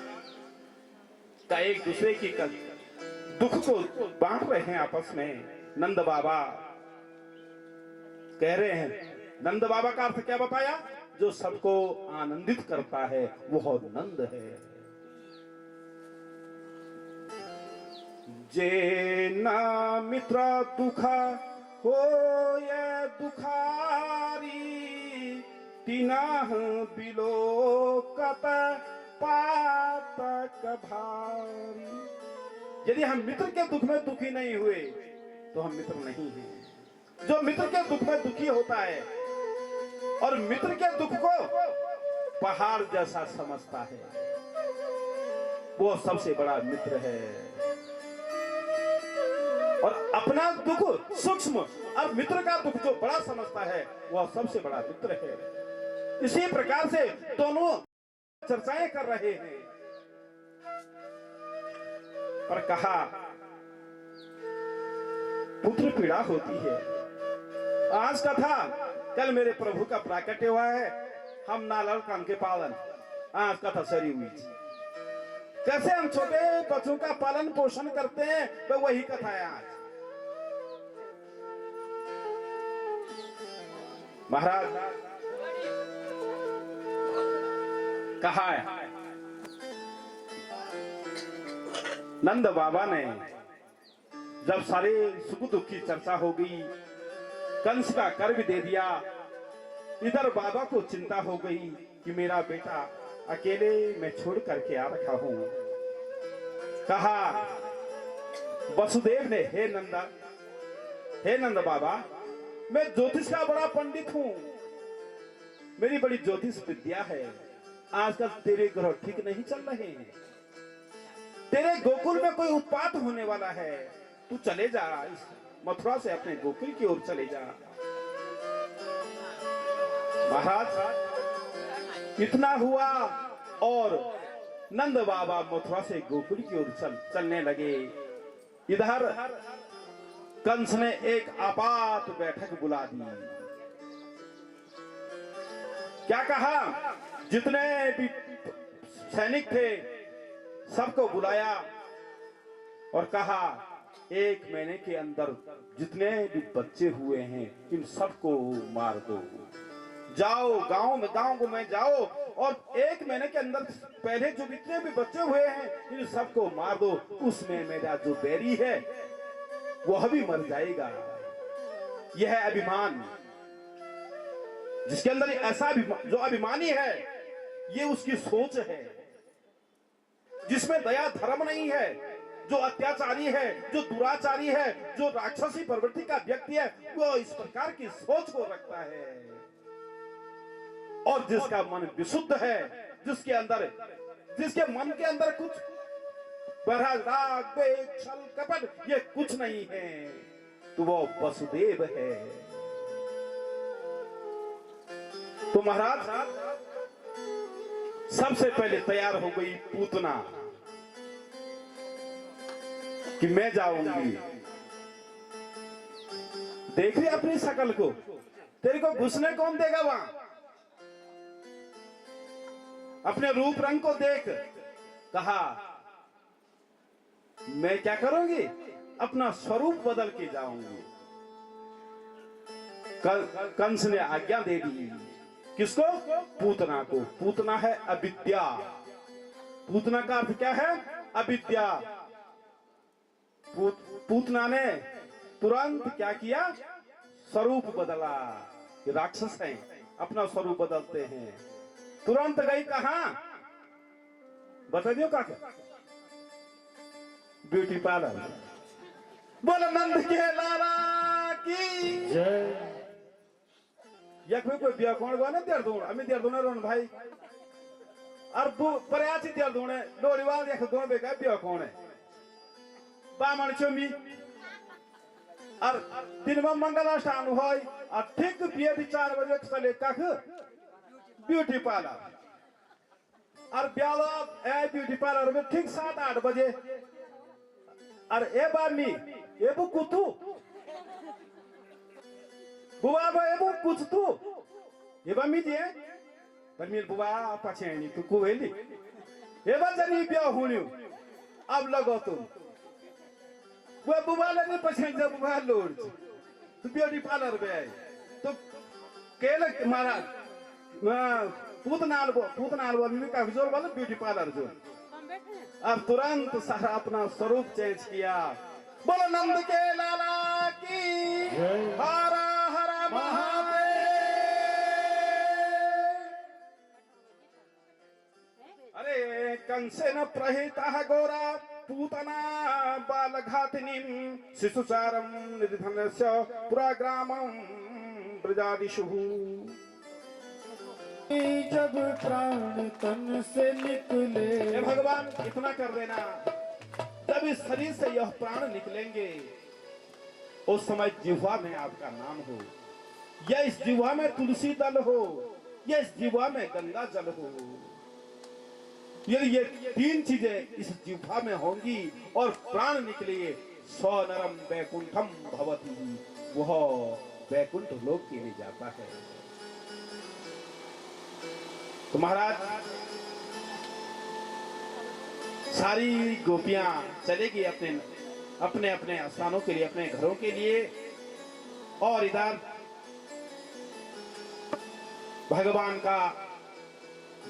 S3: का एक दूसरे की दुख को बांट रहे हैं आपस में नंद बाबा कह रहे हैं नंद बाबा का अर्थ क्या बताया जो सबको आनंदित करता है वह नंद है जे ना मित्र दुख हो ये दुखारी तीना बिलोकत पातक भारी यदि हम मित्र के दुख में दुखी नहीं हुए तो हम मित्र नहीं हैं जो मित्र के दुख में दुखी होता है और मित्र के दुख को पहाड़ जैसा समझता है वो सबसे बड़ा मित्र है और अपना दुख सूक्ष्म और मित्र का दुख जो बड़ा समझता है वह सबसे बड़ा मित्र है इसी प्रकार से दोनों चर्चाएं कर रहे हैं पर कहा पुत्र पीड़ा होती है आज का था, कल मेरे प्रभु का प्राकट्य हुआ है, हम नालड़ कान के पालन, आज का था सरी हुई। कैसे हम छोटे बच्चों का पालन पोषण करते हैं, तो वही कथा है आज। महाराज कहा है, नंद बाबा ने जब सारे सुख दुख की चर्चा हो गई, कंस का कर भी दे दिया, इधर बाबा को चिंता हो गई कि मेरा बेटा अकेले मैं छोड़ करके आ रखा हूं। कहा वसुदेव ने, हे नंद बाबा, मैं ज्योतिष का बड़ा पंडित हूं, मेरी बड़ी ज्योतिष विद्या है, आजकल तेरे ग्रह ठीक नहीं चल रहे हैं, तेरे गोकुल में कोई उत्पात होने वाला है, तू चले जा, इस मथुरा से अपने गोकुल की ओर चले जा। महाराज इतना हुआ और नंद बाबा मथुरा से गोकुल की ओर चलने लगे। इधर कंस ने एक आपात बैठक बुला दी। क्या कहा, जितने भी सैनिक थे सबको बुलाया और कहा, 1 महीने के अंदर जितने भी बच्चे हुए हैं इन सबको मार दो। जाओ गांव में जाओ और 1 महीने के अंदर पहले जो जितने भी बच्चे हुए हैं इन सबको मार दो, उसमें मेरा जो बैरी है वह भी मर जाएगा। यह है अभिमान, जिसके अंदर ऐसा जो अभिमानी है, ये उसकी सोच है, जिसमें दया धर्म नहीं है, जो अत्याचारी है, जो दुराचारी है, जो राक्षसी प्रवृत्ति का व्यक्ति है, वो इस प्रकार की सोच को रखता है। और जिसका मन विशुद्ध है, जिसके मन के अंदर कुछ राग द्वेष छल कपट ये कुछ नहीं है, तो वो वसुदेव है। तो महाराज सबसे पहले तैयार हो गई पूतना कि मैं जाऊंगी। देख रही अपनी शकल को, तेरे को घुसने कौन देगा वहां? अपने रूप रंग को देख। कहा मैं क्या करूंगी, अपना स्वरूप बदल के जाऊंगी। कंस ने आज्ञा दे दी। किसको? पूतना को। पूतना है अविद्या। पूतना का अर्थ क्या है? अविद्या। पूतना ने तुरंत क्या किया? स्वरूप बदला। ये राक्षस हैं, अपना स्वरूप बदलते हैं। तुरंत गई कहां? बता दियो का? Beauty parlour. बोलो नंद के लाला की
S1: जय।
S3: या कोई बिया कौन गो ना देर दून, अमी देर दून रोन भाई। और प्रयासी देर दून लोड़ीवाल देख दो बेका बिया कौन है? बामण चोमी। और दिन में मंगलाष्टान होय और ठीक बिया 4 बजे चले तक ब्यूटी पार्लर। और ब्यालो ए ब्यूटी पार्लर में ठीक 7-8 बजे। और ए बामी ए बु कुतु बुआ बा ए बु कुछ तू ए बामी जे परमीर बुआ पछेनी तू कोवेली ए बा जनी ब्या हुन्यु अब लगो तू वो बुआ लगे पछेन जब बुआ लोड तू ब्यूटी पार्लर में आई तो केले महाराज पूतनाल में का जोर वाला ब्यूटी पार्लर जो। अब तुरंत सारा अपना स्वरूप चेंज किया। बोलो नंद के लाला की हरा हरा महादेव। अरे कंसे न प्रहिता गोरा पूतना बालघातिनी शिशुचारम निधनस्य पुराग्रामं ब्रजादिषु।
S1: जब प्राण तन से निकले,
S3: भगवान इतना कर देना, जब इस शरीर से यह प्राण निकलेंगे उस समय जिह्वा में आपका नाम हो, या इस जिह्वा में तुलसी दल हो, या इस जिह्वा में गंगा जल हो। ये 3 चीजें इस जिह्वा में होंगी और प्राण निकले, स्वनरम वैकुंठम भवति, वह वैकुंठ लोक के लिए जाता है। तो महाराज सारी गोपियां चलेगी अपने अपने अपने स्थानों के लिए, अपने घरों के लिए, और इधर भगवान का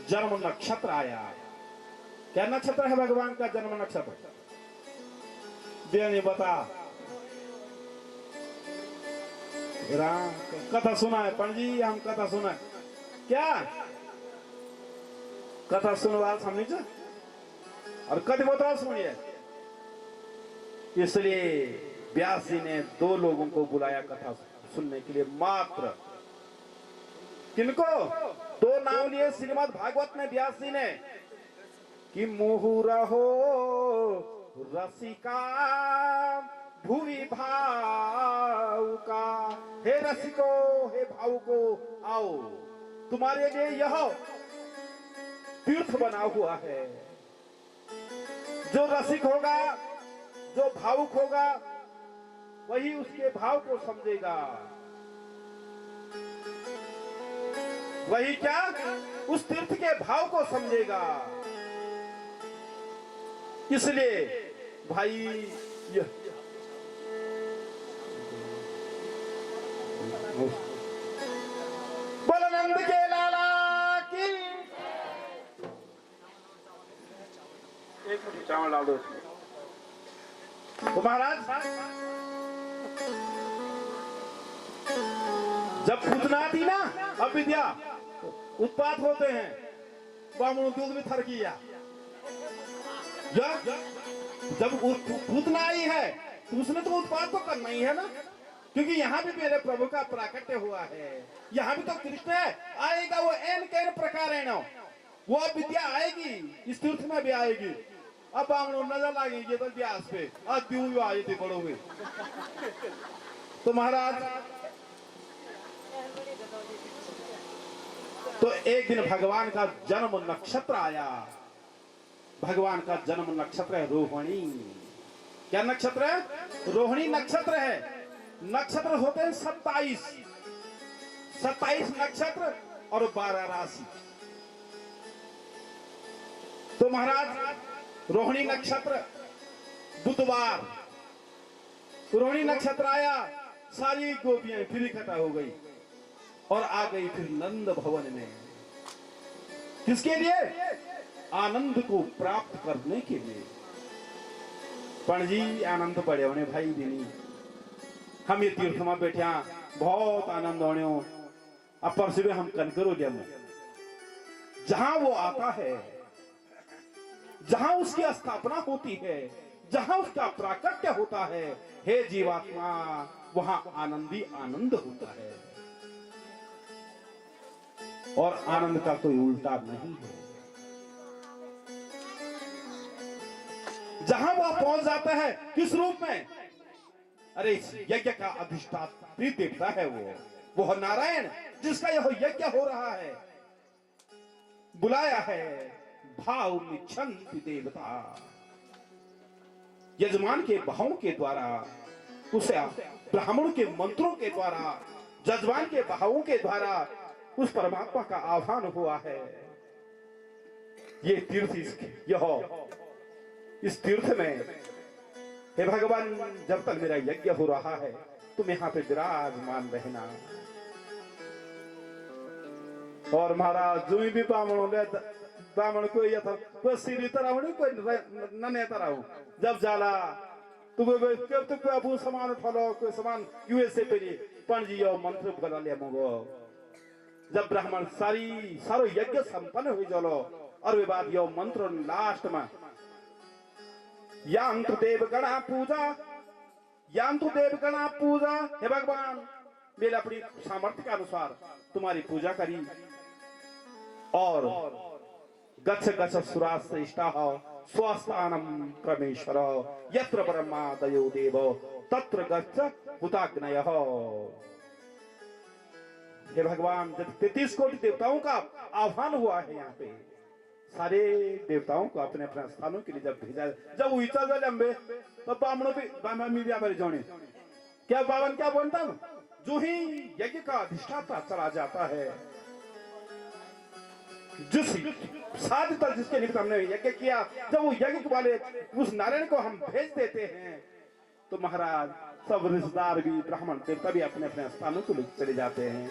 S3: जन्म नक्षत्र आया। क्या नक्षत्र है भगवान का जन्म नक्षत्र? नहीं बता। कथा सुना है पंडित जी, हम कथा सुना है क्या? कथा सुनवा समझ और कभी बता सुनिए। इसलिए व्यास जी ने 2 लोगों को बुलाया कथा सुनने के लिए मात्र। किनको? 2 नाम लिए श्रीमद् भागवत में व्यास जी ने कि मुहुर हो रसिका भूवि भावुका। हे रसिको, हे भावुको, आओ तुम्हारे लिए यह तीर्थ बना हुआ है। जो रसिक होगा, जो भावुक होगा, वही उसके भाव को समझेगा। वही क्या? उस तीर्थ के भाव को समझेगा। इसलिए भाई बोलो नंद के लाला की। एक मिनट चावल डाल दो इसमें। तो महाराज जब पूतना थी ना अविद्या, उत्पात होते हैं, ब्राह्मण दूध में थर किया। जब पूतना आई है तो उसने तो उत्पात तो करना ही है ना, क्योंकि यहाँ भी मेरे प्रभु का प्राकट्य हुआ है। यहाँ भी तो कृष्ण है, आएगा वो एन कैन प्रकार है ना, वो विद्या आएगी, इस तीर्थ में भी आएगी। अब ब्राह्मण नजर लगेंगे तो व्यास पे, आज द्यू आए थे बड़ो हुए। तो महाराज तो एक दिन भगवान का जन्म नक्षत्र आया। भगवान का जन्म नक्षत्र है रोहिणी। क्या नक्षत्र है? रोहिणी नक्षत्र है। नक्षत्र होते हैं 27 नक्षत्र और 12 राशि। तो महाराज रोहिणी नक्षत्र बुधवार रोहिणी नक्षत्र आया, सारी गोपियां फिर इकट्ठा हो गई और आ गई फिर नंद भवन में। किसके लिए? आनंद को प्राप्त करने के लिए। पण जी आनंद पड़े होने भाई दिनी, हम ये तीर्थ में बैठे बहुत आनंद होने हो। अब परसों हम कनकरो जम जहां वो आता है, जहां उसकी स्थापना होती है, जहां उसका प्राकट्य होता है, हे जीवात्मा, वहां आनंदी आनंद होता है। और आनंद का कोई उल्टा नहीं है। जहां वह पहुंच जाता है, किस रूप में? अरे इस यज्ञ का अधिष्ठात्री देवता है वो नारायण, जिसका यह यज्ञ हो रहा है। बुलाया है भाव निच्छन्ति देवता। यजमान के भावों के द्वारा, उसे ब्राह्मण के मंत्रों के द्वारा, जजमान के भावों के द्वारा उस परमात्मा का आह्वान हुआ है। ये तीर्थ इस तीर्थ में, हे भगवान, जब तक मेरा यज्ञ हो रहा है तुम यहाँ पे विराजमान रहना। और महाराज जो भी ब्राह्मण कोई सीधी तरह हो, कोई नन्हे तरह हो, जब जाला तो कोई सामान उठा लो, कोई सामान यूएसए पे लिए पंजी मंत्र बना लिया मोगो। जब ब्राह्मण सारो यज्ञ संपन्न हुई चलो, और वे बाद यो मंत्र लास्ट में यांतु देव गणा पूजा। हे भगवान, मेरे अपनी सामर्थ्य के अनुसार तुम्हारी पूजा करी। और गच्छ गच्छ सुराश्रेष्ठः स्वस्थानम क्रमेश्वर यत्र ब्रह्मादयो देव तत्र गच्छ हुताग्नयः। हे भगवान, जब 33 कोटि देवताओं का आह्वान हुआ है यहाँ पे, सारे देवताओं को अपने अपने स्थानों के लिए जब भेजा, जब वो इच्छा लंबे तो ब्राह्मणों भी मीडिया पर जोड़े क्या बावन क्या बोलता जो ही यज्ञ का अधिष्ठाता चला जाता है, जिस साध तक जिसके निमित्त हमने यज्ञ किया, जब वो यज्ञ वाले उस नारायण को हम भेज देते हैं, तो महाराज सब रिश्तेदार भी, ब्राह्मण देवता भी अपने अपने स्थानों को चले जाते हैं।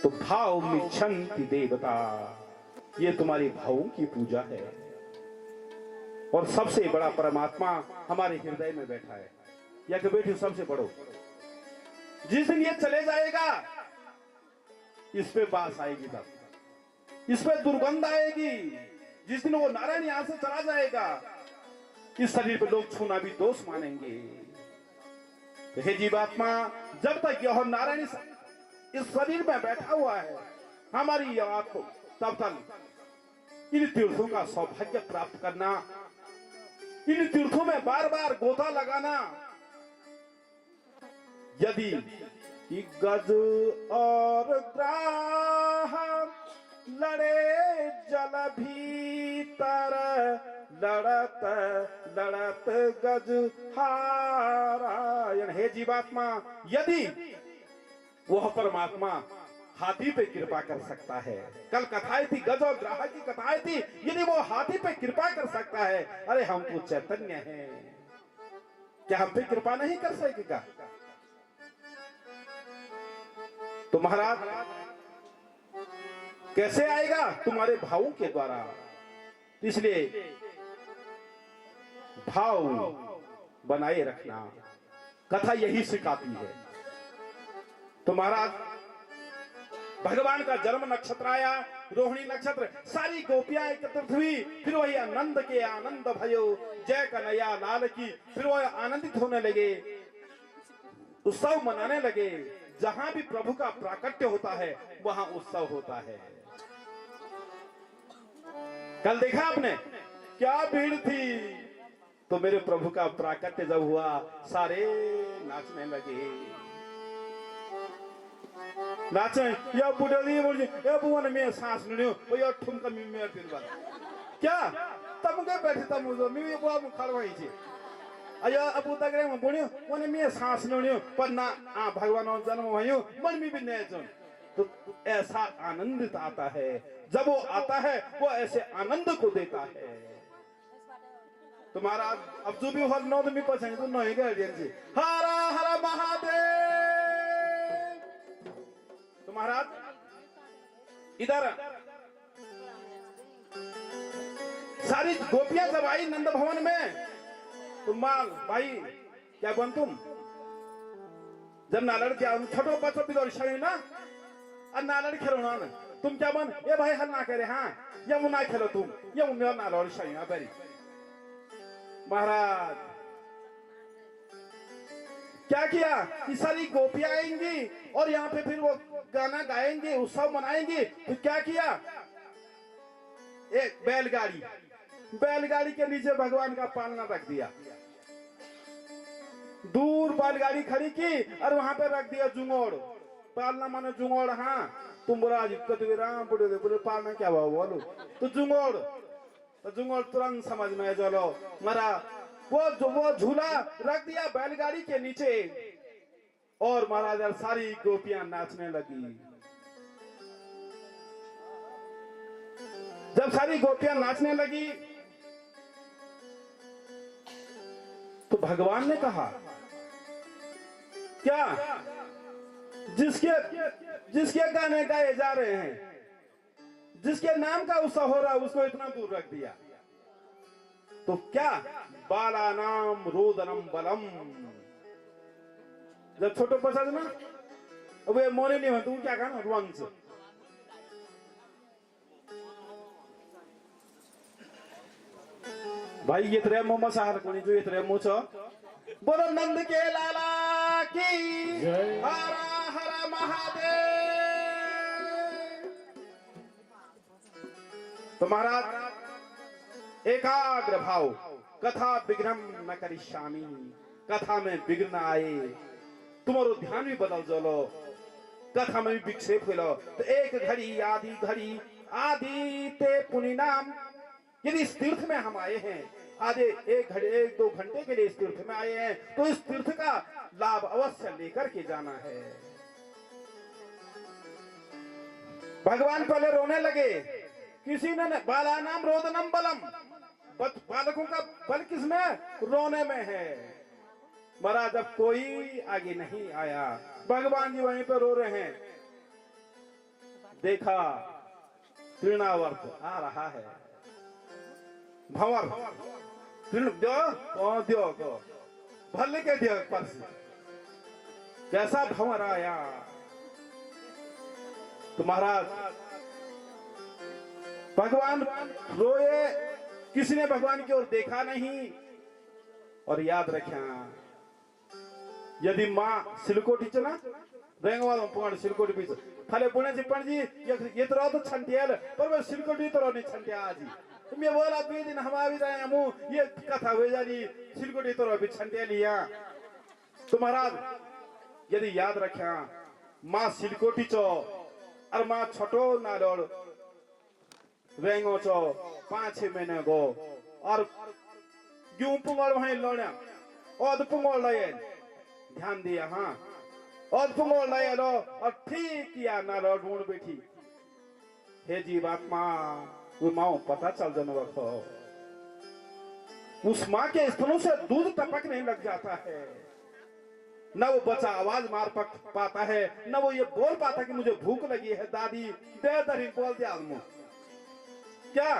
S3: तो भाव मिच्छन्ति देवता, ये तुम्हारी भावों की पूजा है। और सबसे बड़ा परमात्मा हमारे हृदय में बैठा है। या कि बेटी सबसे बड़ो, जिस दिन ये चले जाएगा, इस पे बास आएगी, तब इस पे दुर्गंध आएगी। जिस दिन वो नारायण यहां से चला जाएगा, इस शरीर पे लोग छूना भी दोष मानेंगे। तो हे जीवात्मा, जब तक यह नारायण इस शरीर में बैठा हुआ है, हमारी आत्मा, तब तक इन तीर्थों का सौभाग्य प्राप्त करना, इन तीर्थों में बार बार गोता लगाना। यदि गज और ग्राह लड़े जल भीतर, लड़त लड़त गज हारायण। हे जीवात्मा, यदि वह परमात्मा हाथी पे कृपा कर सकता है, कल कथाएं थी, गज और ग्राह की कथाएं थी, यदि वो हाथी पे कृपा कर सकता है, अरे हम तो चैतन्य हैं, क्या हम पे कृपा नहीं कर सकेगा? तो महाराज कैसे आएगा? तुम्हारे भावों के द्वारा। इसलिए भाव बनाए रखना, कथा यही सिखाती है। तो महाराज, भगवान का जन्म नक्षत्र आया, रोहिणी नक्षत्र, सारी गोपियां एकत्रित हुई, फिर वही आनंद के आनंद भयो, जय कन्हैया लाल की, फिर वह आनंदित होने लगे, उत्सव मनाने लगे। जहां भी प्रभु का प्राकट्य होता है, वहां उत्सव होता है। कल देखा आपने क्या भीड़ थी? तो मेरे प्रभु का प्राकट्य जब हुआ, सारे नाचने लगे, नाचे। या बुढ़ी बोली, या बुआ ने मैं सांस लियो, वो या ठुमका मी मेर दिन बाद क्या तब के बैठे तब मुझे मी बुआ में खड़वाई थी। अया अब तगरे में बोलियो, ओने मैं सांस लियो, पर ना भगवान जन्म भयो, मन में भी नहीं जन। तो ऐसा आनंदित आता है, जब वो आता है, वो ऐसे आनंद को देता है। तो महाराज, अब जो भी हर नौ में पहुंचे तो नहीं गए जी, हरा हरा महादेव। तो महाराज, इधर सारी गोपियां जब आई नंद भवन में, तो मां भाई क्या बन तुम, जब नालड़ क्या छोटो बच्चों भी दौड़ ना, और नालड़ खेलो ना, तुम क्या बन, ये भाई हल ना करे, हाँ या वो ना खेलो तुम, या वो मेरा नालड़ शाही ना बरी। महाराज क्या किया कि सारी गोपियां आएंगी और यहाँ पे फिर वो गाना गाएंगे, उत्सव मनाएंगे। तो क्या किया, एक बैलगाड़ी, बैलगाड़ी के नीचे भगवान का पालना रख दिया, दूर बैलगाड़ी खड़ी की और वहां पे रख दिया जुंगोड़। पालना माने जुंगोड़, हाँ तुम बोला राम बोले पालना क्या हुआ बोलो, तो जुंगोड़, तो जुंगोड़ तुरंत समझ में चलो मरा। वो झूला रख दिया बैलगाड़ी के नीचे, और महाराज सारी गोपियां नाचने लगी। जब सारी गोपियां नाचने लगी, तो भगवान ने कहा, क्या जिसके गाने गाए जा रहे हैं, जिसके नाम का उत्सव हो रहा है, उसको इतना दूर रख दिया। तो क्या बाला नाम रोदनम बलम, जब छोटे बच्चा ना, वे मोने नहीं होते, क्या कहा ना, वंश। भाई ये तरह मोमा सहार को नहीं, जो ये तरह मोचा बोलो नंद के लाला की, हरा हरा महादेव। तो महाराज एकाग्र भाव, कथा विघ्नम न करिष्यामि, कथा में विघ्न आए, तुम्हारो ध्यान भी बदल चलो, कथा में भी विक्षेप हो। तो एक घड़ी आदि घड़ी आदि ते पुनि नाम, यदि इस तीर्थ में हम आए हैं, आधे एक दो घंटे के लिए इस तीर्थ में आए हैं, तो इस तीर्थ का लाभ अवश्य लेकर के जाना है। भगवान पहले रोने लगे। किसी ने बाला नाम रोदनम बलम, बालकों का बल किसमें? रोने में है। महाराज अब कोई आगे नहीं आया, भगवान जी वहीं पर रो रहे हैं। देखा तृणावर्त आ रहा है, भंवर दो भले के दियो पर कैसा भंवर आया। तो महाराज भगवान रोए, किसी ने भगवान की ओर देखा नहीं। और याद रखा, यदि मां सिलकोटी चना रेंगवा पुण सिलकोटी पीस थाले पुणे जी पण जी ये तो छंटियल पर वो सिलकोटी तो नहीं छंटिया आज मैं बोला 2 दिन हम भी रहे मु ये कथा हो जानी सिलकोटी तो भी छंटिया लिया। तो महाराज यदि याद रखा, मां सिलकोटी चो और मां छोटो नालोड़ रेंगो चो 5-6 महीने गो और क्यों पुंगल वहीं लोड़ा और पुंगल लाए ध्यान दिया। हाँ और पुंगल लाए लो और ठीक किया ना लो ढूंढ बैठी। हे जीवात्मा वो माँ पता चल जाने रखो, उस माँ के स्तनों से दूध टपकने लग जाता है। न वो बच्चा आवाज मार पाता है, न वो ये बोल पाता कि मुझे भूख लगी है दादी दे दरी बोल दिया आदमी। क्या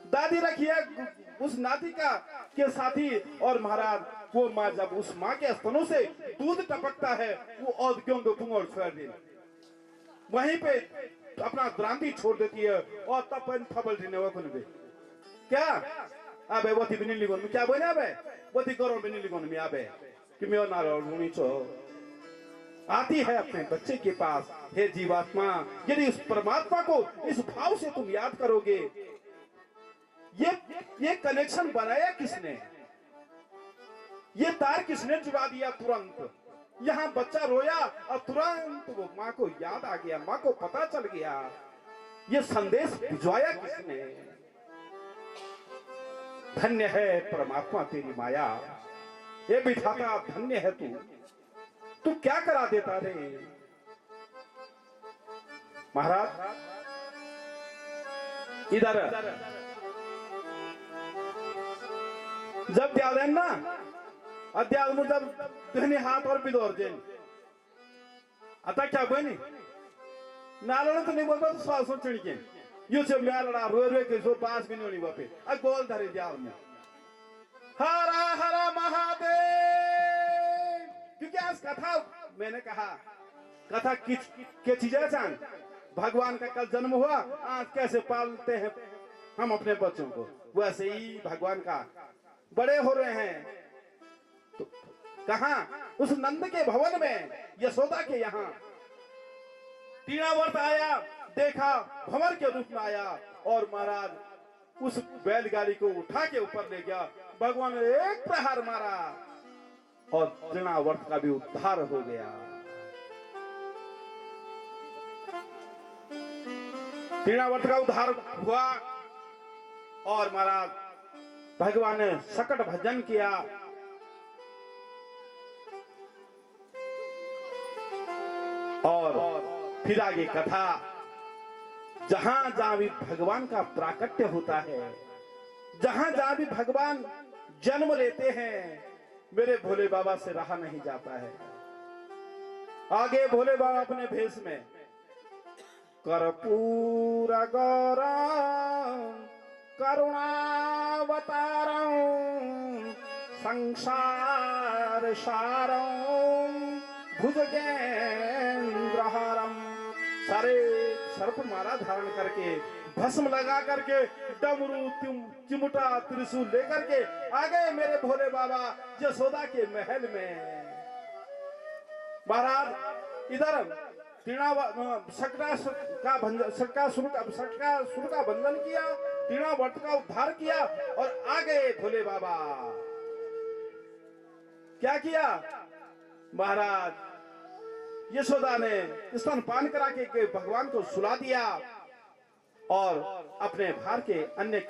S3: दादी रखी है उस नातिका के साथी। और महाराज वो माँ जब उस माँ के स्तनों से दूध टपकता है, वो और क्यों पुंगड़ छोड़ दे वहीं पे अपना द्रांति छोड़ देती है और तब फबल भी क्या अबे वो थी बिनी लिगोन में क्या बोले अबे वो थी करो बिनी लिगोन में अबे कि मैं ना रोनी चो आती है अपने बच्चे के पास। हे जीवात्मा यदि उस परमात्मा को इस भाव से तुम याद करोगे, ये कनेक्शन बनाया किसने, ये तार किसने जुड़ा दिया तुरंत। यहाँ बच्चा रोया और तुरंत वो माँ को याद आ गया, माँ को पता चल गया। ये संदेश भिजवाया किसने। धन्य है परमात्मा तेरी माया, ये विधाता धन्य है तू क्या करा देता रे। महाराज इधर जब द्यादेन ना अध्यात्म मुझे धनी हाथ और बिदोर देन आता क्या बनी नालों तो नहीं बोलता तो स्वाल सोच चढ़ी के यो से मेरा रोए के जो 5 मिनट नहीं वापे अब गोल धरे द्यादेन हरा हरा महादेव। क्योंकि आज कथा मैंने कहा कथा के चीजें जान भगवान का कल जन्म हुआ, आज कैसे पालते हैं हम अपने बच्चों को, वैसे ही भगवान का बड़े हो रहे हैं। तो कहा उस नंद के भवन में यशोदा के यहाँ तीनावर्त आया, देखा भंवर के रूप में आया और महाराज उस बैलगाड़ी को उठा के ऊपर ले गया। भगवान ने एक प्रहार मारा और तृणावर्त का भी उद्धार हो गया। तृणावर्त का उद्धार हुआ और महाराज भगवान ने सकट भजन किया। और फिर आगे कथा, जहां जहां भी भगवान का प्राकट्य होता है, जहां जहां भी भगवान जन्म लेते हैं, मेरे भोले बाबा से रहा नहीं जाता है। आगे भोले बाबा अपने भेष में कर्पूर गौरम करुणावतारम संसार सारम भुजगेंद्रहारम सारे सर्प माला धारण करके भस्म लगा करके डमरू चिमुटा त्रिशूल लेकर के आ गए मेरे भोले बाबा यशोदा के महल में। महाराज इधर शक्रासुर का बंधन किया, तृणावर्त का उद्धार किया और आ गए भोले बाबा। क्या किया महाराज, यशोदा ने स्तनपान करा के भगवान को सुला दिया और अपने भार के अन्य